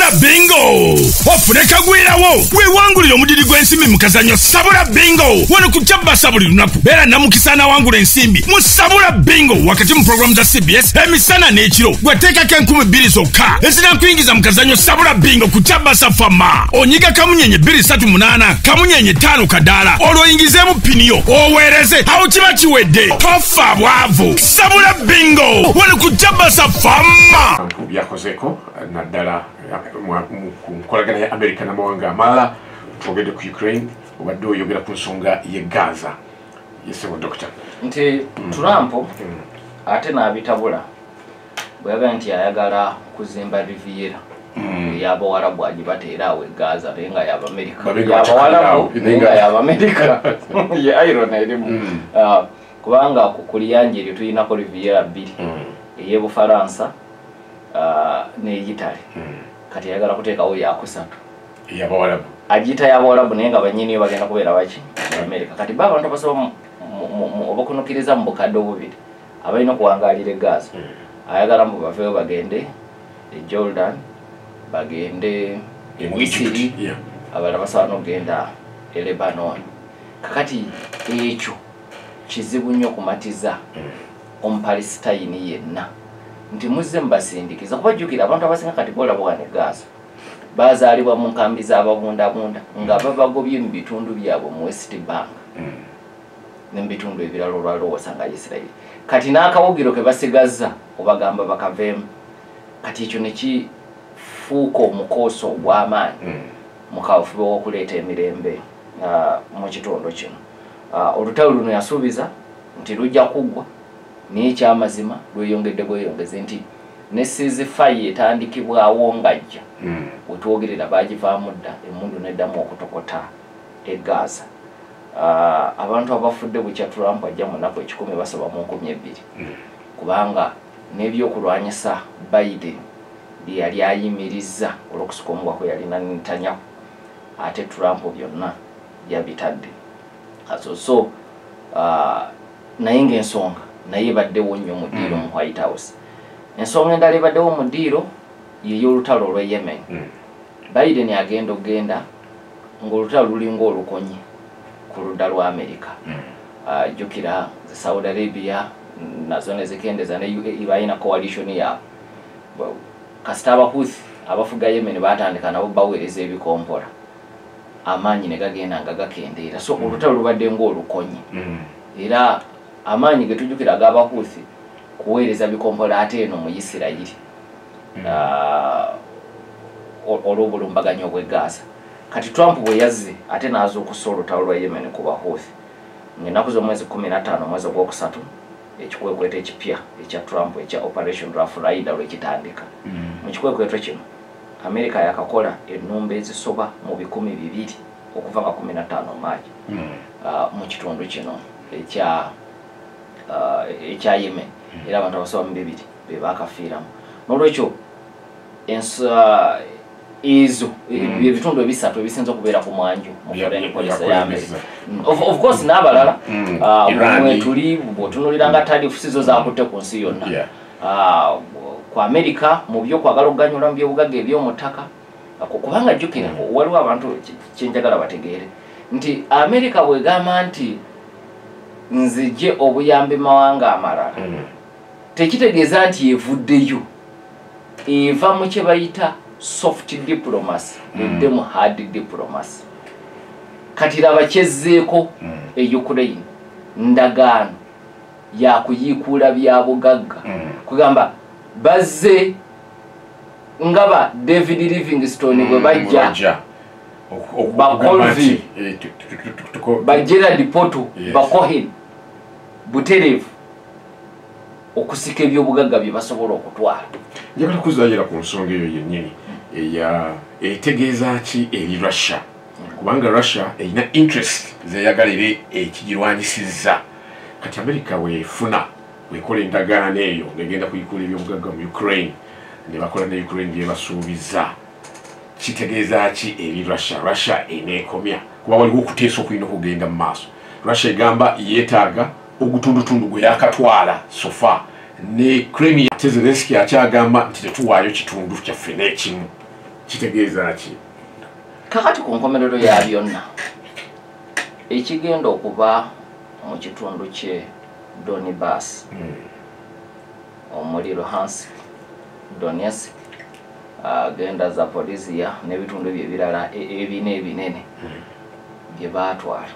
Sabula Bingo ofureka gwirawo wewangulira omudiri gw'ensimbi mu kazanyo Sabula Bingo wano ku Chabasa buli lunaku beera namukisana wangula ensimbi mu Sabula Bingo wakati mu programu za CBS emisana n'ekiro gweteekako 2000 zokka ezinankuyingiza mu kazanyo Sabula Bingo ku Chabasa Fama onyiga kamunyenye 238 kamunyenye 5 kadaala olwoyingizeemu piniyo oweereze awo kiba kiwedde tofa bwavu Sabula Bingo wano ku Chabasa Fama byakozeko naddala mu nkolagana ya America n'amawanga amalala twogedde ku Ukraine obadde oyogera ku nsonga ye Gaza yesebo doctor nti Trump ate n'abitabula bw'agamba nti ayagala kuzimba Riviera y'Abawarabu agibateera awo e Gaza naye nga y'Abawarabu naye nga y'Abamerika ye irony erimu kubanga ku liyanja eryo tulinako Riviera 2 ey'Ebufaransa n'ey'Italy kati ayagala kuteekawo yakusatu y'Abawarabu agita y'Abawarabu naye nga banyini bagenda kubeera baki Amerika kati abantu abasaba obakunukiriza mu bukadde obubiri abalina okuwangaalira e Gaza ayagala mbu baveeyo bagende e Jordan bagende e Misiri abalala basaba n'okugenda e Lebanon kakati ekyo kizibu nnyo okumatiza omupalisitayini yenna nti muzze mubasindikiza kubajjukira abantu abasinga kati boolabwa ne Gaza bazaalibwa mu nkambi z'ababundabunda nga babagobye mu bitundu byabwe mu West Bank ne mu bitundu ebirala olwalowoosa nga Isirayiri kati n'akawugiro ke basigaza obagamba bakaveemu kati ekyo ne kifuuka omukooso ogw'amaanyi mu kafube w'okuleeta emirembe mu kitundu kino olutalo luno yasuubiza nti lujja kuggwa naye ekyamazima lweyongedde bweyongeze nti ne ceasefire etandikibwawo ngajja wetwogerera bagivaamu dda emmundu neddamu okutokota e Gaza abantu abafudde bukya Trump ajja mu nnaku 10 basaba mu 12 kubanga n'ebyokulwanyisa Biden byali ayimirizza olw'okusika omugwa kwe yalina Netanyahu ate Trump byonna yabitadde so naye ng'ensonga naye baddewo nnyo mu ddiiro mu White House ensonga endala ebaddewo mu ddiiro y'olutalo olw'e Yemen Biden agenda okgenda ng'olutalo lulinga olukonyi ku ludda lwa Amerika jjukira Saudi Arabia nazo ne zikendeza ne balina coalition yaabwe kasita abahuthi abafuga Yemen batandika nabo baweereza ebikompola amaanyi ne gagenda nga gakendeera so olutalo lubadde ng'olukonyi era amaanyi ge tujjukira ag'abahuthi kuweereza bikompola ate eno mu Isirayiri olw'obulumbaganyi obw'e Gaza kati Trump bwe yazze ate n'azuukusa olutalo lwa Yemen ku bahuthi ng'ennaku z'omwezi 15 omwezi ogwokusatu ekikwekweto ekipya ekya Trump ekya Operation Rough Rider lwekitandika mu kikwekweto kino Amerika yakakola ennumba ezisoba mu 200 okuva nga 15 Maachi mu kitundu kino ekya Yemen era abantu abasoba mu 200 be bakafiiramu n'olwekyo izo ebitundu ebisatu ebisinza okubeera ku mwanju mu foreign policy ya Amerika of course n'abalala mwe tuli bw'otunuulira nga tarifu zo zakutte ku nsi yonna ku Amerika mu byokwagala okuganyula mu byobugagga eby'omutaka kubanga jjukira waliwo abantu kyenjagala bategeere nti Amerika bw'egamba nti nzije obuyambi mawanga amalala tekitegeeza nti evuddeyo eva mu kye bayita soft diplomacy eddemu hard diplomacy kati raba kyezzeeko e Ukraine ndagaano yakuyiikuula bya bugagga kugamba bazze ngaba David Livingstone bwe bajja bakolvi Gerald Poto bakohen buterevu okusika ebyobugagga bye basobola okutwala njagala kuzaayira ku nsonga eyo yennyini etegeeza ki eri Russia kubanga Russia erina interest zeyagalire ekigirwanyisizza kati Amerika weefuna wekola endagaano eyo ng'egenda kuyikuula ebyobugagga mu Ukraine ne bakola ne Ukraine bye basuubiza kitegeeza ki eri Russia eneekomya kuba waliwo okuteesa okulina okugenda mu maaso Russia egamba yeetaaga ogutundutundu gwe yakatwala sofa ne Crimea Zelensky akyagamba nti tetuwaayo kitundu kyaffe n'ekimu kitegeeza ki kakati ku nkomerero ya byonna ekigenda okuba mu kitundu kye Donbass omuli Luhansk, Donetsk, agenda Zaporizhia n'ebitundu ebirala ebinene bye baatwala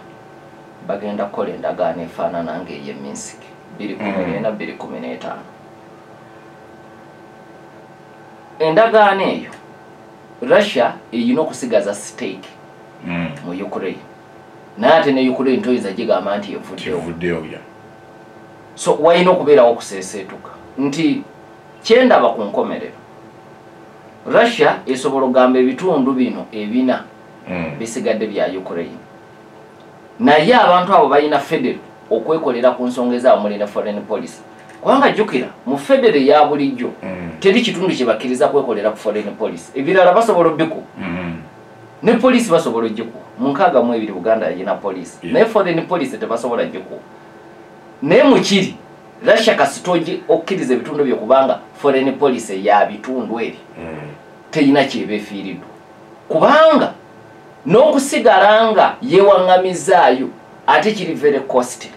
bagenda kukola endagaano efaanana ng'eye Minsk 2014-2015. Endagaano eyo Russia eyina okusigaza stake mu Ukraine naye ate ne Ukraine toyinza gigamba nti evuddewo. So wayina okubeerawo okuseeseetuka nti kyendaba ku nkomerero Russia esobola okugamba ebitundu bino ebina bisigadde bya Ukraine naye abantu abo balina federal okwekolera ku nsonga ezaabwe muli ne foreign policy kubanga jjukira mu federal ya bulijjo teri kitundu kye bakkiriza kwekolera ku foreign policy ebirala basobola obbiku ne police basobola ojjiku mu 62 Buganda yina police naye foreign policy tebasobola jjiku naye mukiri Russia kasitoji okkiriza ebitundu byo kubanga foreign policy ya bitundu ebyo teyina kyebeefiiriddwa kubanga n'okusigala nga yeewaŋŋamizaayo ate kiri very costly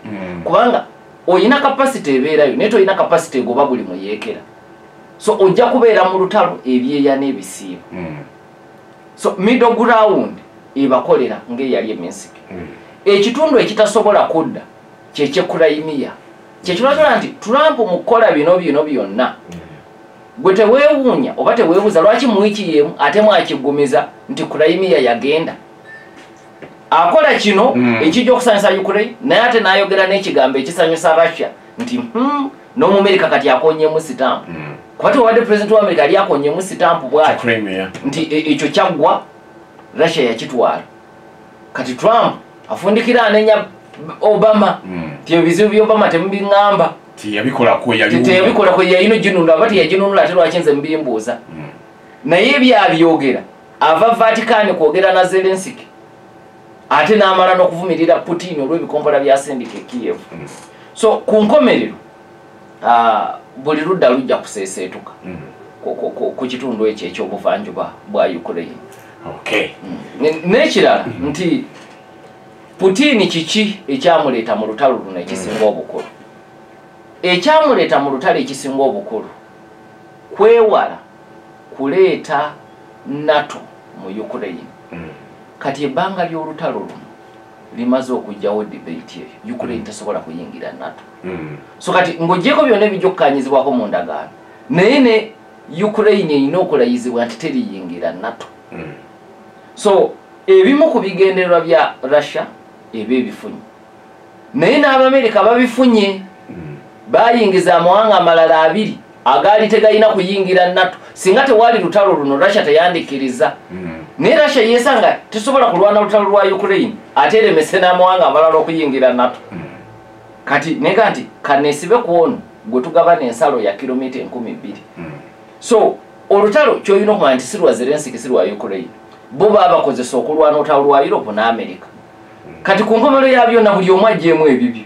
kubanga oyina capacity ebeerayo naye toyina capacity egoba buli muyeekera so ojja kubeera mu lutalo ebyeya n'ebisiibo so middle ground ebakolera ng'eyali eMinsk ekitundu ekitasobola kudda kyekyekulayimiya kyekiragala nti Trump mu kukola bino byonna gwe teweewuunya oba teweebuuza lwaki mu wiiki y'emu ate mwakiggumiza nti Crimea yagenda akola kino ekijja okusanyusa Ukraine naye ate n'ayogera n'ekigambo ekisanyusa Russia nti n'Omumerika kati akonyeemu sitampu kuba tewawadde President wa America yali akonyeemu sitampu bwaki nti ekyo kyaggwa Russia yakitwala kati Trump afundikira anenya Obama ti ebizibu by'Obama temubiŋŋamba teyabikola kwe yalina ginunula aba teyaginunula ate lwaki nze mbimbuuza naye byabyogera ava Vatican kwogera na Zelensky ate n'amala n'okuvumirira Putin olw'ebikompola byasindika Kiev so ku nkomerero buli ludda lujja kuseeseetuka ku kitundu ekyo ekyobuvanjuba bwa Ukraine n'ekirala nti Putin kiki ekyamuleeta mu lutalo luno ekisinga obukulu ekyamuleeta mu lutalo ekisinga obukulu kwewala kuleeta NATO mu Ukraine kati ebbanga ly'olutalo luno limaze okujjawo debate eyo Ukraine tasobola kuyingira NATO so kati ng'oggyeko byonna ebijja okukkanyizibwako mu ndagaano naye ne Ukraine erina okulayizibwa nti teriyingira NATO so ebimu ku bigendererwa bya Russia ebe ebifunye naye n'Abamerika babifunye bayingiza amawanga amalala 2 agaali tegalina kuyingira NATO singa tewali lutalo luno Russia teyandikiriza naye Russia yesanga tesobola kulwana lutalo lwa Ukraine ate eremese n'amawanga amalala okuyingira NATO kati nega nti kanesibe kuono gwe tugabana ensalo ya kilomita 12,000 so olutalo kyolina okumanya nti si lwa Zelensky si lwa Ukraine bo babakozesa okulwana olutalo lwa Europe n'Amerika kati ku nkomerero ya byonna buli omu ajjeemu ebibyo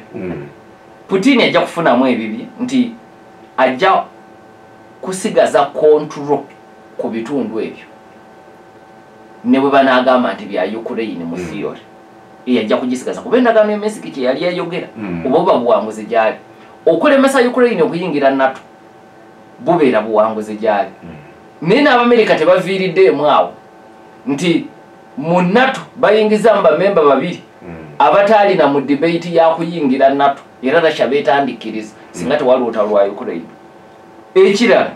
Putin ajja kufunamu ebibye nti ajja kusigaza control ku bitundu ebyo ne bwe banaagamba nti bya Ukraine mu theory ajja kugisigaza kuba endagaano y'Minsk kye yali yayogera oba buwanguzi gyali okulemesa Ukraine okuyingira NATO bubeera buwanguzi gyali naye n'Abamerika tebaviiriddeemu awo nti mu NATO bayingiza mu bamemba 2 abataalina mu debate ya kuyingira NATO era Russia beetandikiriza singa tewali lutalo lwa Ukraine ekirala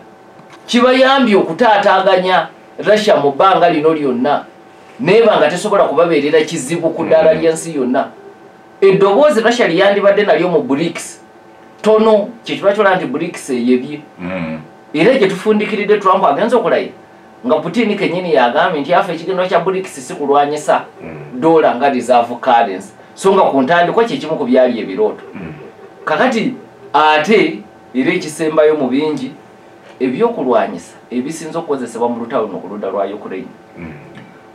kibayambye okutaataaganya Russia mu bbanga lino lyonna neeba nga tesobola kubabeerera kizibu ku ddaala ly'ensi yonna eddoboozi Russia lyandibadde nalyo mu BRICS tono kyekibakyola nti BRICS eyebye era gye tufundikiridde Trump agenza okulayira nga Putin kennyini yagambye nti afa ekigendwa kya BRICS si kulwanyisa dola nga reserve currency so nga ku ntandikwa kyekimu ku byali ebirooto kakati ate era ekisembayo mu bingi ebyokulwanyisa ebisinza okukozesebwa mu lutalo luno ku ludda lwa Ukraine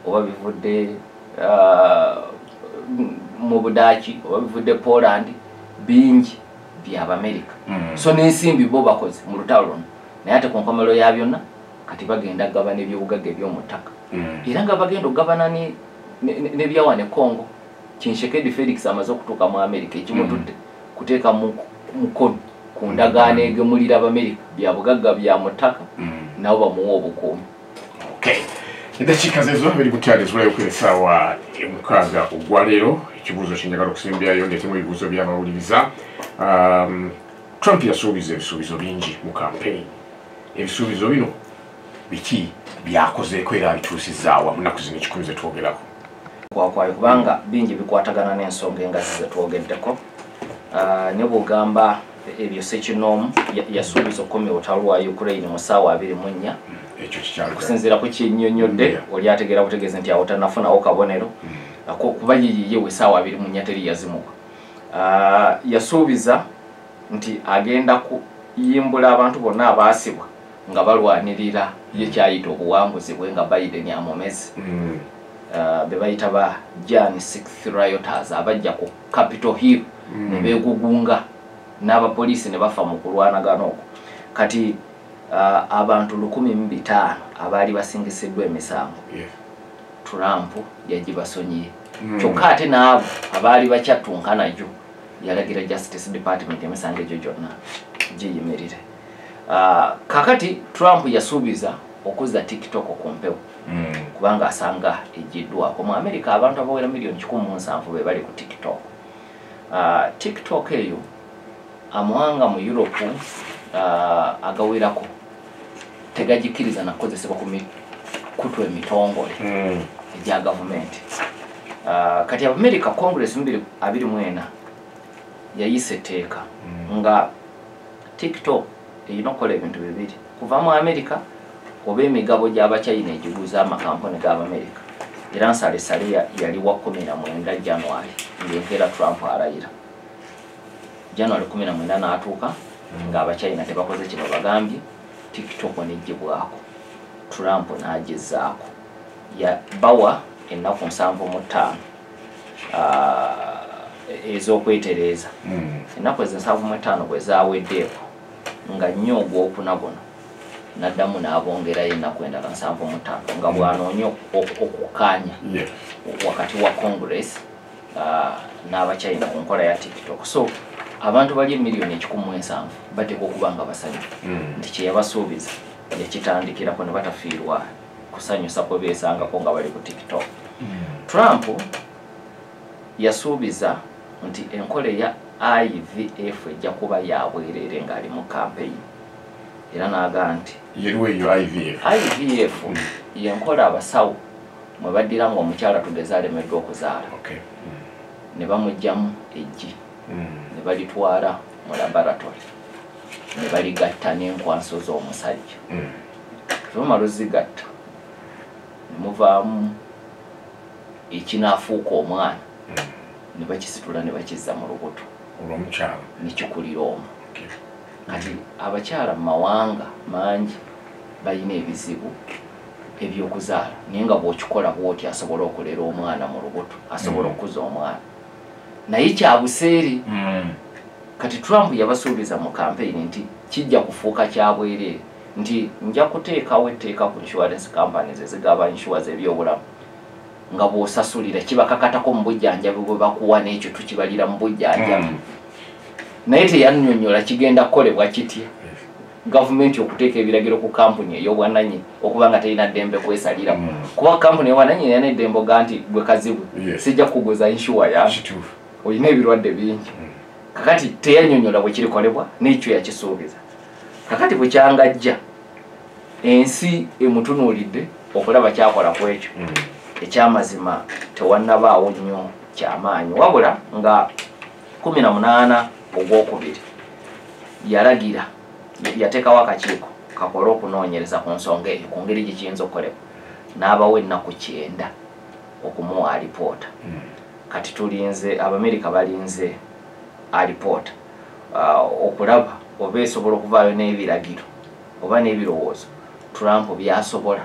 oba bivudde mu Budaaki oba bivudde Poland bingi by'Abamerika so n'ensimbi bo bakoze mu lutalo luno naye ate ku nkomerero ya byonna kati bagenda gavana ebyobugagga eby'omutaka era nga bagenda ogavana nebyawa ne Congo. Kinshekedi Felix amaze okutuuka mu America ekimutudde kuteeka mukono ku ndagaano egemulira Abamerika bya bugagga bya mutaka nabo bamuwa obukuumi. Okay. Edakiika zezo biri butyali zulayo ku essaawa emukaaga ogwaleero ekibuuzo kyenjagala okusimbyayo ndeetemu ebibuuzo by'abawuliriza. Trump yasuubiza ebisuubizo bingi mu campaign. Ebisuubizo bino biki byakozeeko era bituusizaawa mu nnaku zino 10 ze twogerako? Kwayo kubanga bingi bikwatagana n'ensonga engazi ze twogeddeko. Ne bugamba ebyo Ssekinomu yasuubiza okukomya olutalo lwa Ukraine mu ssaawa 24. Ekyo kikyalo kusinziira ku kinnyonnyodde oli ategeera butegeeza nti awo tannafunawo kabonero kuba yiye we ssaawa 24 teri yazimuka. Yasuubiza nti agenda kuyimbula abantu bonna abaasibwa nga balwanirira ye kyayita obuwanguzi bwe nga Biden amomezi. Be bayita ba Jan 6th rioters abajja ku Capitol Hill ne beegugunga n'abapoliisi ne bafa mu kulwanagana okwo. Kati abantu 1500 abaali basingisiddwa emisango Trump yagibasonyiye. Kyokka ate n'abo abaali bakyattunka najo yalagira Justice Department emisango egyo gyonna giyimirire. Kakati Trump yasuubiza okuzza TikTok ku mpewo kubanga asanga ejiddwako. Mu America abantu abawera milioni 17 be bali ku TikTok. TikTok eyo amwanga mu Europe agawerako tegagikiriza nakozesebwa ku mikutu emitongole egya gavumenti. Kati America Congress 2024 yayise etteeka nga TikTok eyina okukola ebintu bibiri kuva mu America oba emigabo gy'Abachina egiguza amakampuni g'Abamerika. Era nsalesale yali wa 19 January ng'enkeera Trump alayira. January 19 n'atuuka nga Abachina tebakoze kino bagambye TikTok n'eggyibwako. Trump n'agezzaako bawa ennaku 75 ez'okwetereeza. Ennaku ezo 75 bwe zaaweddeeko nga nnyo ogwokuna guno naddamu n'abongerayo ennaku endala 75 nga bw'anoonya okukaanya wakati wa Congress n'Abachina ku nkola ya TikTok. So abantu bali emiliyoni 17 bateekwa okuba nga basanyufu nti kye yabasuubiza yakitandikirako ne batafiirwa kusanyusa kwe beesangako nga bali ku TikTok. Trump yasuubiza nti enkola ya IVF ejja kuba yabwereere ng'ali mu campaign. Era n'agamba nti IVF yenkola abasawo mwe baddira nga omukyala tugeze alemeddwa okuzaala ne bamuggyamu eggi ne balitwala mu laboratory ne baligatta n'enkwanso z'omusajja. Bamala ozigatta ne muvaamu ekinaafuuka omwana ne bakisitula ne bakizza mu lubuto ne kikulira omwo. Kati abakyala mu mawanga mangi balina ebizibu ebyokuzaala naye nga bw'okikola bw'oti asobola okulera omwana mu lubuto asobola okuza omwana naye kyabuseere. Kati Trump yabasuubiza mu campaign nti kijja kufuuka kyabwereere nti nja kuteekawo etteeka ku insurance companies ezigaba insurance ebyobulamu nga bw'osasulira kibakakatako mu bujjanjabi bwe bakuwa n'ekyo tukibalira mu bujjanjabi. Naye teyannyonnyola kigenda kukolebwa kitya gavumenti okuteeka ebiragiro ku kampuni ey'obwannannyini okuba nga terina ddembe kwesalira kuba kampuni ey'obwannannyini yalina eddembe ga nti gwe kazibwe sijja kukuguza inshuwa yange olina ebirwadde bingi. Kakati teyannyonnyola bwe kirikolebwa n'ekyo yakisuubiza. Kakati bwe kyangajja ensi emutunuulidde okulaba kyakola ku ekyo ekyamazima tewannabaawo nnyo kyamaanyi wabula nga 18 ogwokubiri yalagira yateekawo akakiiko kakole okunoonyereza ku nsonga eyo ku ngeri gikiyinza okukolebwa n'abawo ennaku 9 okumuwa alipoota. Kati tulinze Abamerika balinze alipoota okulaba oba esobola okuvaayo n'ebiragiro oba n'ebirowoozo Trump byasobola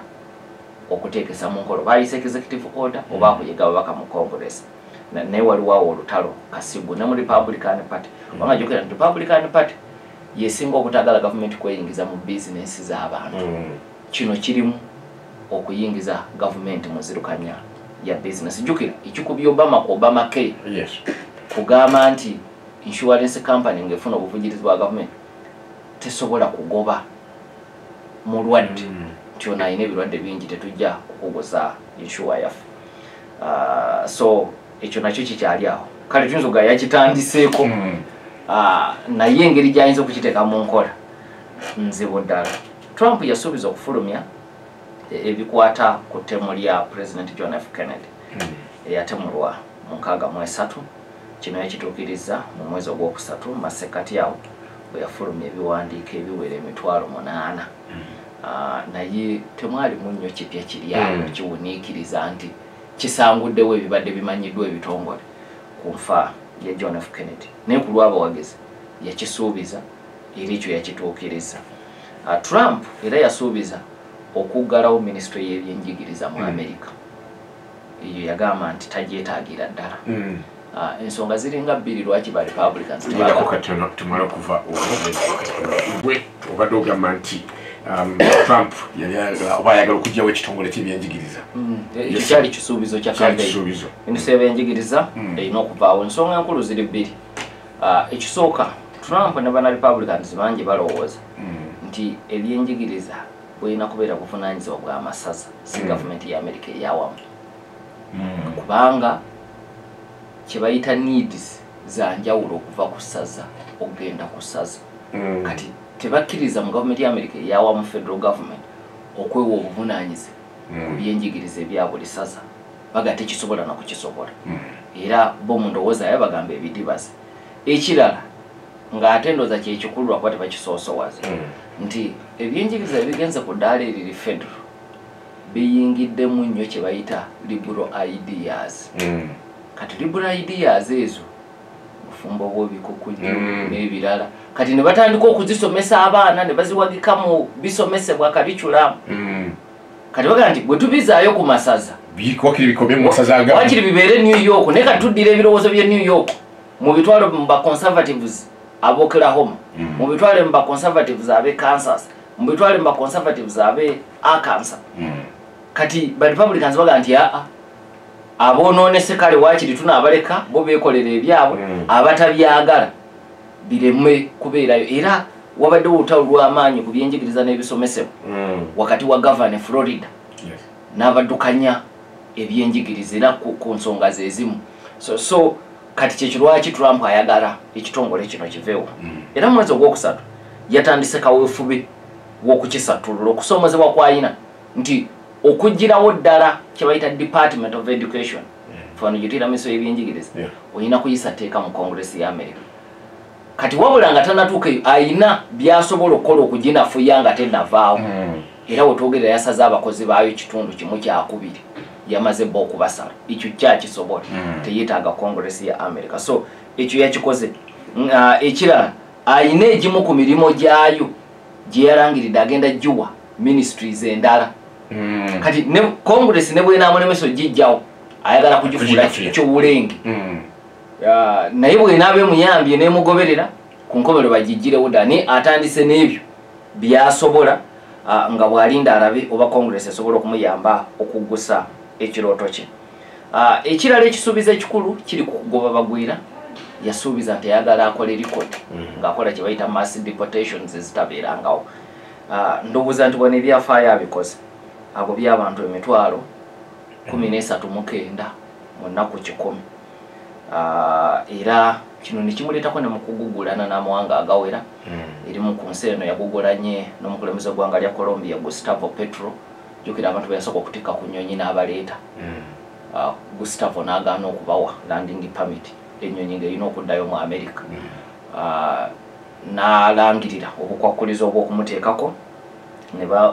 okuteekesa mu nkolo bayise executive order oba akuyiga babaka mu Congress. Naye waliwo awo olutalo kasibu ne mu Republican Party wanga jokera Republican Party yesinga obutagala gavumenti kweyingiza mu bizinesi z'abantu kino kirimu okuyingiza government muzirukanya ya business jukira ekikubye Obama Care yes kugamba nti insurance company ngefuna obuvujirizi bwa government tesobola kugoba mulwadde tiona ine birwadde bingi tetujja kukugoza insure yafu so ekyo nakyo kikyali aho kale tunzoga yakitandiseeko naye engeri gyayinza okukiteeka mu nkola nzibu ddala. Trump yasuubiza okufulumya ebikwata ku ttemu lya President John F. Kennedy eyatemulwa mu 63 kino yakituukiriza mu mwezi ogwokusatu mu masekkati awo bwe yafulumya ebiwandiiko ebiwera 8,000 naye temwalimu nnyo kipya kiri awo kiwuniikiriza nti kisanguddewo ebibadde bimanyiddwa ebitongole ku nfa ya John F. Kennedy naye ku lw'abawagizi yakisuubiza era ekyo yakituukiriza. Trump era yasuubiza okuggalawo minisitule y'ebyenjigiriza mu Amerika eyo yagamba nti tagyetaagira ddala. Ensonga ziringa bbiri lwaki ba Republicans tumala okuva obadde ogamba nti Trump oba ayagala okugyawo ekitongole ky'ebyenjigiriza ekyo kyali kisuubizo kya campaign minisitule y'ebyenjigiriza erina okuvaawo. Ensonga enkulu ziri bbiri. Ekisooka Trump ne bana Republicans bangi balowooza nti ebyenjigiriza bwina kubeera buvunaanyizibwa bw'amasaza si gavumenti ya Amerika eyawamu kubanga kyebayita needs za njawulo okuva ku ssaza okugenda ku ssaza kati tebakkiriza mu gavumenti ya Amerika eyawamu federal government okwewa obuvunaanyizibwa ku byenjigiriza ebya buli ssaza baga tekisobola nakukisobola era bo mu ndowooza yabe bagamba ebidibazi. Ekirala ng'ate ndowooza kyekikulu lwakuba tebakisoosowaza nti ebyenjigiriza ebigenze ku ddaala eriri federal biyingiddemu nnyo kye bayita liberal ideas. Kati liberal ideas ezo bufumbo bw'ebikukunyu n'ebirala kati ne batandika okuzisomesa abaana ne baziwagika mu bisomesebwa curriculum. Kati baga nti bwe tubizaayo ku masaza wakiri bibeere New York naye kati tuddira ebirowoozo by'e New York mu bitwalo mu ba conservatives ab'Oklahoma mu bitwale mu ba conservatives ab'e Kansas mu bitwale mu ba conservatives ab'e Arkansas. Kati ba Republicans baga nti aboonoonese kale waakiri tunaabaleka bo beekolera ebyabwe abatabyagala bireme kubeerayo. Era wabaddewo olutalo lw'amaanyi ku byenjigiriza n'ebisomesebwa wakati wa gavana Florida n'abaddukanya ebyenjigiriza era ku nsonga ze zimu. So kati kyekyo lwaki Trump ayagala ekitongole kino kiveewo. Era mu mwezi ogwokusatu yatandise kaweefube w'okukisattulula okusomozebwa kw'ayina nti okugirawo ddala kye bayita Department of Education fano gitira miso y'ebyenjigiriza oyina kuyisa tteeka mu Congress ya America. Kati wabula nga tannatuuka ayina by'asobola okukola okuginafuya nga tennavaawo era wetwogerera yasaze abakozi baayo ekitundu kimu kyakubiri yamaze bba okubasala ekyo kyakisobola teyeetaaga Congress ya America. So ekyo yakikoze. Ekirala ayina egimu ku mirimu gyayo gye yalangiridde agenda giwa ministries endala. Kati ne Congress ne bw'enaamulemeso gijjawo ayagala kugifuula ky'obulenge naye bw'enaaba emuyambye n'emugoberera ku nkomero bagijjirewo ddala naye atandise n'ebyo by'asobola nga bw'alinda alabe oba Congress esobola okumuyamba okuggusa ekirooto kye. Ekirala ekisuubizo ekikulu kiri ku kugoba bagwira. Yasuubiza nti ayagala akole record ng'akola kye bayita mass deportations ezitabeerangawo. Ndowooza nti bw'ano ebyafaayo abikoze abo by'abantu 13,900 mu nnaku 100. Era kino ne kimuleetako ne mu kugugulana n'amawanga agawera. Erimu ku nsi eno yagugulanye n'omukulembeze w'eggwanga lya Colombia Gustavo Petro. Jjukira abantu be yasooka okutikka ku nnyonyi n'abaleeta. Gustavo n'agaana okubawa landing permit ennyonyi ng'erina okuddayo mu America. N'alangirira obukwakkulizo obw'okumuteekako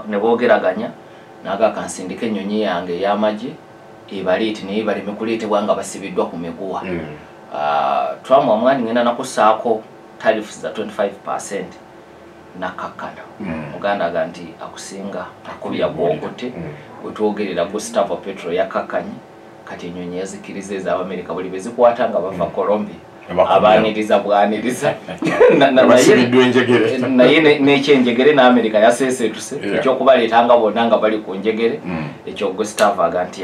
ne boogeraganya n'agaaka nsindika ennyonyi yange ey'amagye ebaleete naye baleme kuleetebwa nga basibiddwa ku miguwa. Trump omwani ngenda nakussaako tariffs za 25% nakakkana. Muganda aga nti akusinga akubya bwogote wetwogerera Gustavo Petro yakakkanye kati ennyonyi yazikiriza ez'Amerika buli bezikwata nga bava Colombia abaniriza bwaniriza naye n'ekyenjegere n'Amerika yaseesetuse ekyokubaleetanga bonna nga bali ku njegere ekyo Gustave aga nti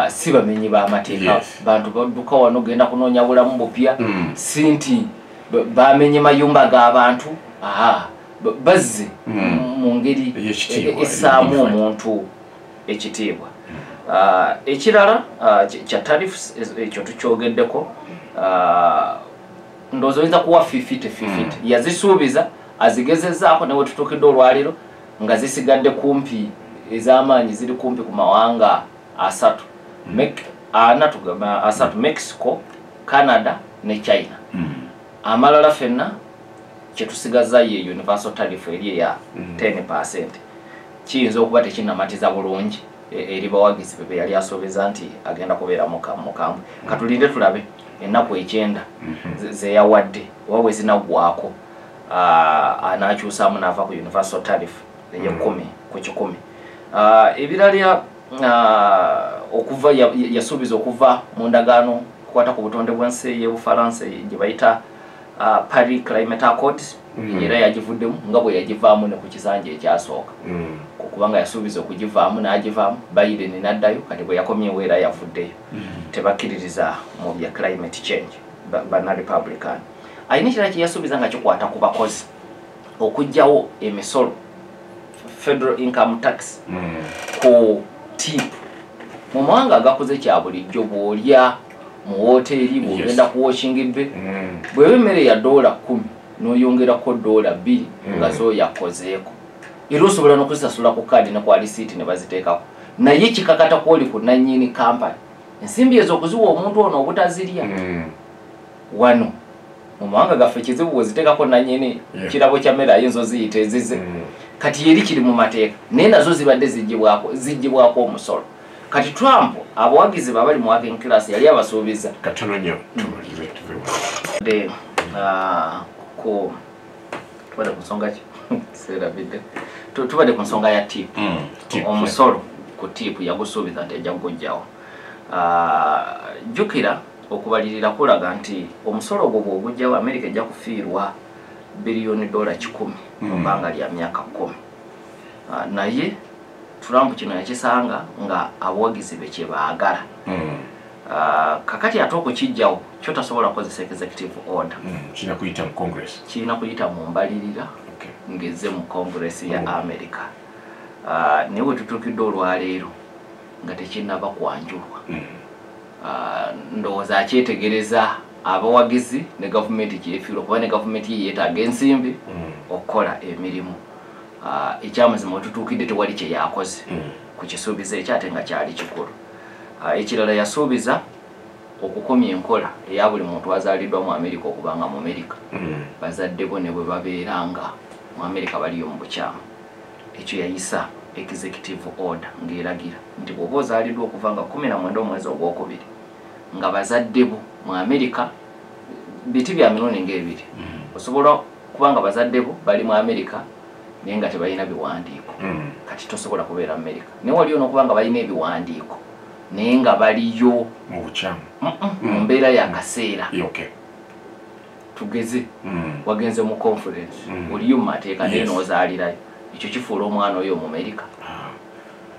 si bamenyi b'amateeka bantu badduka wano genda kunoonya bulamu bupya si nti bamenye mayumba g'abantu bazze mu ngeri essaamu omuntu ekitiibwa. Ekirala kya tariffs ekyo tukyogeddeko ndowooza oyinza kuwa 50-50 yazisuubiza azigezezaako newe tutuukidde olwaliro nga zisigadde kumpi ez'amaanyi ziri kumpi ku mawanga asatu Mexico, Canada ne China. Amalala fenna kyetusigaza ye universal tariff eri eya 10%. Kiyinza okuba tekinnamatiza bulungi eri bawagizi bebe yali asuubiza nti agenda kubeera mukambwe. Katulinde tulabe ennaku 9 zeyawadde wawe zinaggwako anaakyusaamu n'ava ku universal tariff eye 10 ku 100. Ebirala okuva yasuubiza okuva mu ndagaano kukwata ku butonde bw'ensi y'Obufalansa gye bayita Paris Climate Accord era yagivuddemu nga bwe yagivaamu ne ku kisanja ekyasooka kubanga yasuubiza okugivaamu n'agivaamu Biden n'addayo kati bwe yakomyewo era yavuddeyo tebakkiririza mu bya climate change bana Republican. Ayina ekirala kye yasuubiza nga kikwata ku bakozi okuggyawo emisolo federal income tax ku tip mu mawanga agakoze kya bulijjo bw'olya mu hoteeri bw'ogenda ku washing bay bw'eba emmere ya $10 n'oyongerako $2 nga zo yakozeeko era osobola n'okuzisasula ku kaadi ne ku alisiiti ne baziteekako naye kikakata kwoli ku nannyini kampani ensimbi ezo okuziwa omuntu ono obutazirya wano mu mawanga gaffe kizibu bweziteekako nannyini kirabo kya mmere ayinza oziyita ezize kati yeri kiri mu mateeka naye nazo zibadde ziggyibwako omusolo. Kati Trump abawagizi babali mu working class yali abasuubiza katono nnyo tubadde ku nsonga ki serabidde tubadde ku nsonga ya tip omusolo ku tip yagusuubiza nti ajja kugujjawo. Jjukira okubalirira kulaga nti omusolo ogwo bw'ogujjawo Amerika ejja kufiirwa $1 billion mu bbanga lya myaka 10. Naye Trump kino yakisanga nga abawagizi be kye baagala. Kakati ate okukijjawo kyo tasobola kukozesa executive order. Kirina kuyita mu Congress. Kirina kuyita mu mbalirira ngeze mu Congress ya America. Naye we tutuukidde olwaleero nga tekinnaba kwanjulwa. Ndowooza akyetegereza abawagizi ne gavumenti kyefiirwa kuba ne gavumenti ye yeetaaga ensimbi okukola emirimu. Ekyamazima wetutuukidde tewali kye yakoze ku kisuubizo ekyate nga kyali kikulu. Ekirala yasuubiza okukomya enkola eya buli muntu azaaliddwa mu Amerika okubanga mu Amerika bazadde bo ne bwe babeeranga mu Amerika baliyo mu bukyamu. Ekyo yayisa executive order ng'eragira nti bw'oba ozaaliddwa okuva nga 19 omwezi ogwokubiri nga bazadde bo mu Amerika biti bya mirundi ng'ebiri osobola kubanga bazadde bo bali mu Amerika naye nga tebalina biwandiiko kati tosobola kubeera Amerika naye wali onokubanga balina ebiwandiiko naye nga baliyo mu bukyamu mu mbeera y'akaseera tugeze wagenze mu conference oliyo mu mateeka naye n'ozaalirayo ekyo kifuula omwana oyo mu Amerika.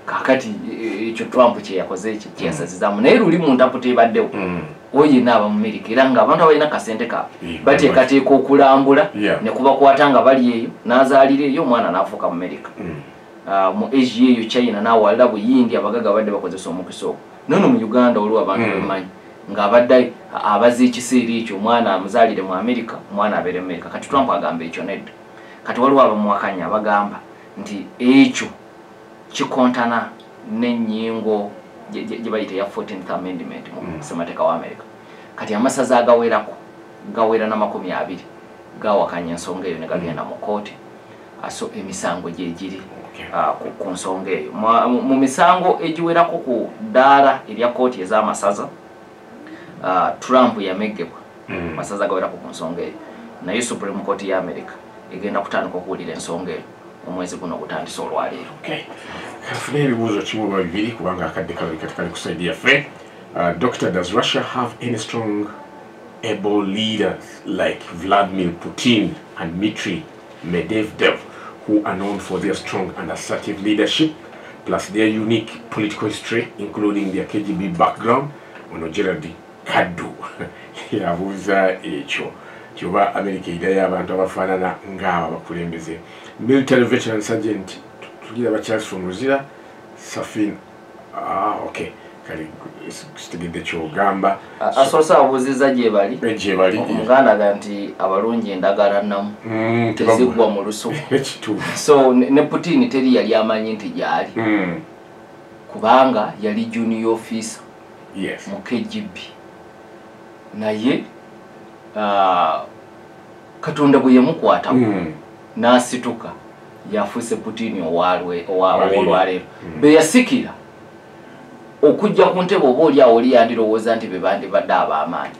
Kakati ekyo Trump kye yakoze ekyo kye yasazizaamu naye luli mu ntaputa ebaddewo oyo naaba mu Amerika era nga abantu abalina kasente kaabwe bateekateeka okulambula ne kubakwata nga bali eyo n'azaalira eyo omwana n'afuuka mu Amerika. Mu Asia eyo China n'awalala Buyindi abagaga badde bakozesa omukisa ogwo nono mu Uganda olwo abantu bemanyi ng'abadde abaza ekiseera ekyo omwana amuzaalire mu Amerika omwana abeere mu Amerika. Kati Trump agamba ekyo nedda kati waliwo abamuwakanya abagamba nti ekyo kikontana n'ennyingo gye bayita ya 14th Amendment mu ssemateeka wa Amerika. Kati amasaza agawerako gawera na 20 gawakanya ensonga eyo ne gagenda mu kooti aso emisango gye giri ku nsonga eyo. Mu misango egiwerako ku ddaala erya kooti ez'amasaza Trump yameggebwa masaza gawerako ku nsonga eyo naye Supreme Court ya Amerika egenda kutandika okuwulira ensonga eyo omwezi guno gutandise olwaleero. Kafuna ebibuuzo kimu oba bibiri kubanga akadde kalabika tekali ku saidi yaffe. Doctor, does Russia have any strong able leaders like Vladimir Putin and Dmitry Medvedev, who are known for their strong and assertive leadership, plus their unique political history, including their KGB background. Ono Gerald Kadu yabuuza ekyo kyoba America idaya abantu abafaanana ng'aba bakulembeze. Military veteran sergeant tulira Charles from Ruzira Safin. Okay, kali sitegedde kyogamba asosa abuuziza gye bali omuganda ganti abalungi endagala nnamu tezigwa mu lusuku so ne Putin teri yali amanyi nti gyali kubanga yali junior officer mu KGB naye Katonda bwe yamukwatamu n'asituka yafuuse Putin owalwaleero be yasikira okujja ku ntebe oba oli awo oli yandirowooza nti be bandibadde ab'amaanyi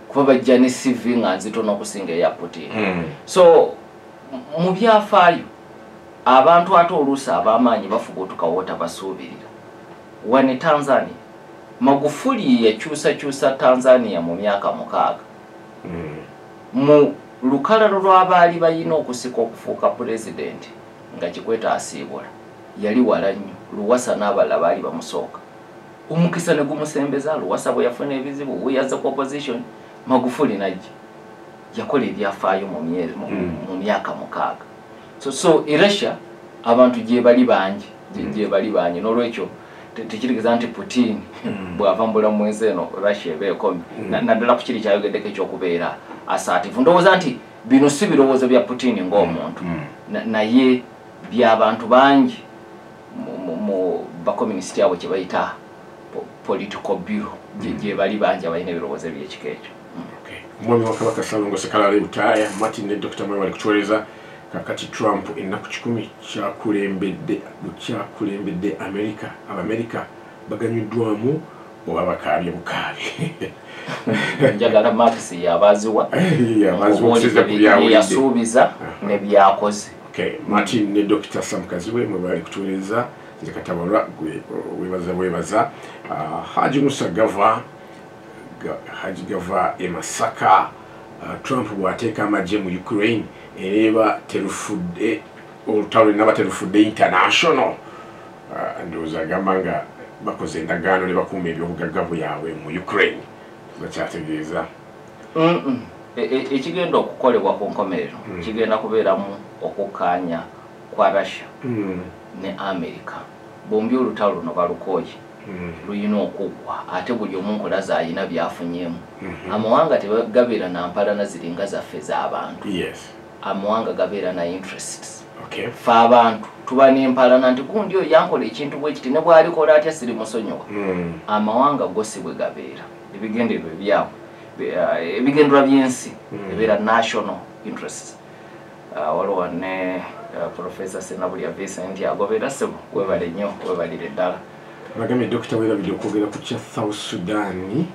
kuba bajja ne CV nga nzitono okusinga eya Putin so mu byafaayo abantu ate oluusi ab'amaanyi bafubutuka wotabasuubirira wane Tanzania Magufuli yakyusakyusa Tanzania mu myaka 6 mu lukalalo lw'abaali balina okusika okufuuka pulezidenti nga Kikwete asiibula yali wala nnyo Luwasa n'abalala baali bamusooka omukisa ne gumusembeza Luwasa bwe yafuna ebizibu bwe yazza ku opposition Magufuli najja yakola ebyafaayo mu myaka 6 so Russia abantu gye bali bangi n'olwekyo tekirigiza nti Putin bw'ava mu bulamu mwezi eno Russia ebeekomi naddala ku kiri kyayogeddeko ekyokubeera assertive ndowooza nti bino si birowoozo bya Putin ng'omuntu naye by'abantu bangi mu bakomunisiti abo kye bayita political bureau gye bali bangi abalina ebirowoozo by'ekika ekyo omwami wa Kabaka Ssalongo Sekalale Butaaya Martin ne Dr. Mwe bali kutuweereza kakati Trump ennaku 10 kyakulembedde America baganyuddwamu oba bakaabye bukaabi njagala Max yabaziwa yasuubiza ne byakoze. Martin ne Dr. Sam Kaziwe mwe bali kutuweereza nze Katabalwa webaza Haji Musa Gava Masaka Trump bw'ateeka amagye mu Ukraine ereba terufudde olutalo linaba terufudde international ndowooza agamba nga bakoze endagaano ne bakuuma ebyobugagga bwabwe mu Ukraine bakyategeeza ekigenda okukolebwa ku nkomerero kigenda kubeeramu okukkaanya kwa Russia ne America bombi olutalo luno balukooye luyina okuggwa ate buli omu nkulaza ayina byafunyeemu amawanga tegabeera na mpalana ziringa zaffe z'abantu amawanga gabeera na interests fe abantu tuba n'empalana nti gundi oyo yankola ekintu bwe kiti ne bw'alikola atya siri musonyiwa amawanga go si bwe gabeera ebigendererwa ebyabwe ebigendererwa by'ensi ebeera national interests waliwo ne Professor Senabulya Vincent agobeera sebo webale nnyo webalire ddala bagambye Dr. Werabidde okwogera ku kya South Sudan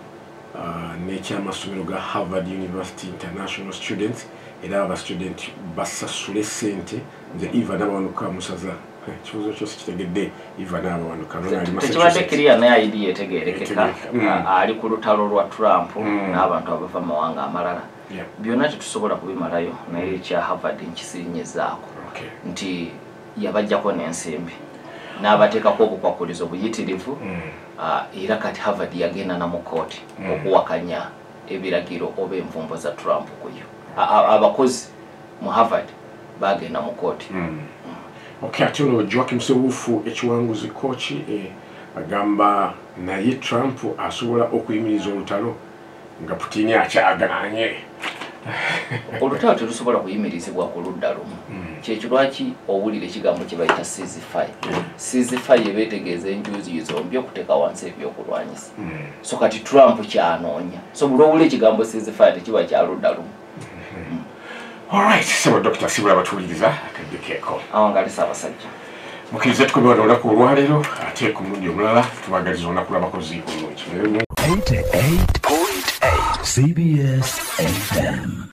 n'ekyamasomero ga Harvard University International Students era abastudent basasule ssente nze Eva n'abawanuka musaza ekibuzo kyose kitegedde Eva n'abawanuka tekibadde kiriya naye ID yetegeerekeka ali ku lutalo lwa Trump n'abantu abava mawanga amalala byonna tetusobola kubimalayo naye ekya Harvard nkisirinyezaako nti yabajjako n'ensimbi n'abateekako obukwakulizo buyitirivu era kati Harvard yagenda na mu kooti okuwakanya ebiragiro oba envumbo za Trump kuyo abakozi mu Harvard bagenda mu kooti ate ono Joaquim Sewufu ekiwanguzi kooki agamba naye Trump asobola okuyimiriza olutalo nga Putin akyaganye olutalo terusobola kuyimirizibwa ku ludda lumu kyekyo lwaki owulira ekigambo kye bayita ceasefire beetegeeza enjuuzi zombi okuteeka wansi ebyokulwanyisa so kati Trump kyanoonya so buli owula ekigambo ceasefire tekiba kya ludda lumu alright sebo Dr. Sibula batuwuliriza akadde keeko awangalisa abasajja mukkirize tukomyewo n'olunaku olwaleero ate ku mulundi omulala tubagaliza olunaku lw'abakozi bulungi 88.8 CBS FM